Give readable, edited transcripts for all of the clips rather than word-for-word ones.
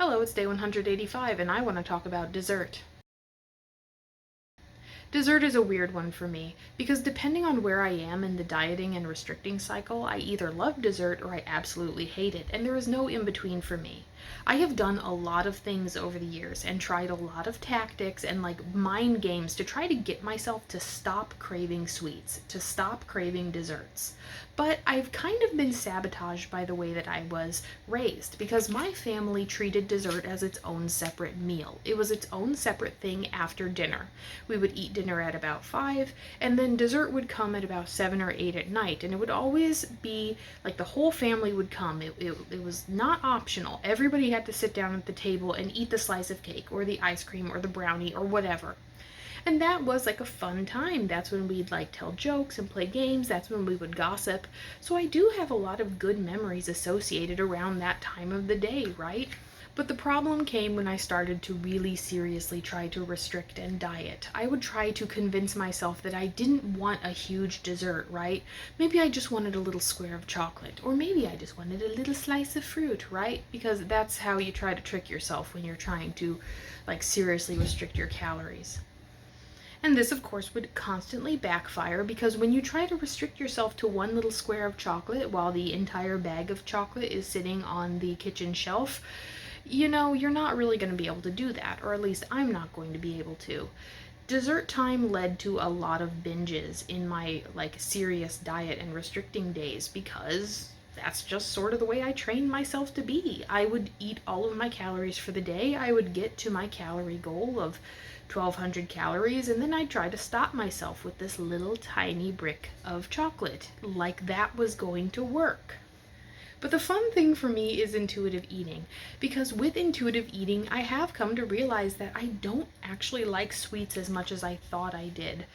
Hello, it's day 185 and I want to talk about dessert. Dessert is a weird one for me because depending on where I am in the dieting and restricting cycle, I either love dessert or I absolutely hate it, and there is no in between for me. I have done a lot of things over the years and tried a lot of tactics and mind games to try to get myself to stop craving sweets, to stop craving desserts. But I've kind of been sabotaged by the way that I was raised because my family treated dessert as its own separate meal. It was its own separate thing after dinner. We would eat dinner at about 5, and then dessert would come at about 7 or 8 at night, and it would always be like the whole family would come. It was not optional. Everybody had to sit down at the table and eat the slice of cake or the ice cream or the brownie or whatever. And that was like a fun time. That's when we'd tell jokes and play games. That's when we would gossip. So I do have a lot of good memories associated around that time of the day, right? But the problem came when I started to really seriously try to restrict and diet. I would try to convince myself that I didn't want a huge dessert, right? Maybe I just wanted a little square of chocolate, or maybe I just wanted a little slice of fruit, right? Because that's how you try to trick yourself when you're trying to seriously restrict your calories. And this, of course, would constantly backfire because when you try to restrict yourself to one little square of chocolate while the entire bag of chocolate is sitting on the kitchen shelf, you're not really going to be able to do that, or at least I'm not going to be able to. Dessert time led to a lot of binges in my serious diet and restricting days because that's just sort of the way I trained myself to be. I would eat all of my calories for the day. I would get to my calorie goal of 1200 calories, and then I'd try to stop myself with this little tiny brick of chocolate, like that was going to work. But the fun thing for me is intuitive eating, because with intuitive eating, I have come to realize that I don't actually like sweets as much as I thought I did.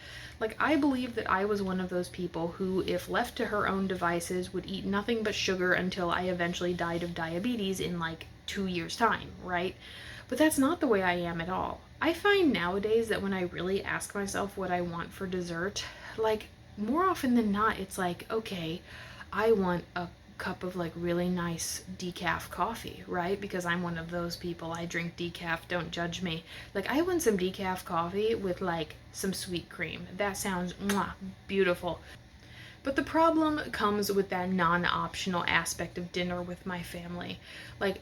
I believe that I was one of those people who, if left to her own devices, would eat nothing but sugar until I eventually died of diabetes in 2 years' time, right? But that's not the way I am at all. I find nowadays that when I really ask myself what I want for dessert, more often than not, it's okay, I want a cup of really nice decaf coffee, right? Because I'm one of those people. I drink decaf, don't judge me. I want some decaf coffee with some sweet cream. That sounds beautiful. But the problem comes with that non-optional aspect of dinner with my family.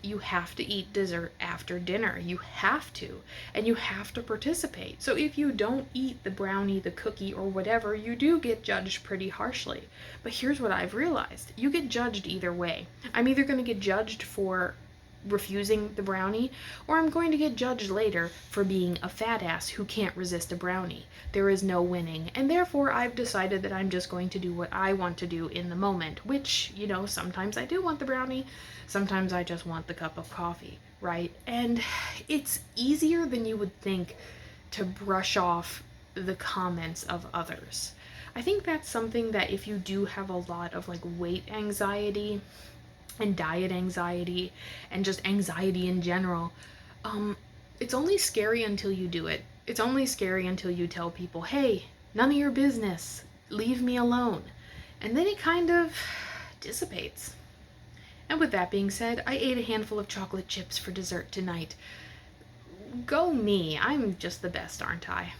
You have to eat dessert after dinner. You have to. And you have to participate. So if you don't eat the brownie, the cookie, or whatever, you do get judged pretty harshly. But here's what I've realized. You get judged either way. I'm either going to get judged for refusing the brownie, or I'm going to get judged later for being a fat ass who can't resist a brownie. There is no winning, and therefore I've decided that I'm just going to do what I want to do in the moment, which, sometimes I do want the brownie, sometimes I just want the cup of coffee, right? And it's easier than you would think to brush off the comments of others. I think that's something that if you do have a lot of weight anxiety and diet anxiety and just anxiety in general, it's only scary until you do it. It's only scary until you tell people, hey, none of your business, leave me alone. And then it kind of dissipates. And with that being said, I ate a handful of chocolate chips for dessert tonight. Go me, I'm just the best, aren't I?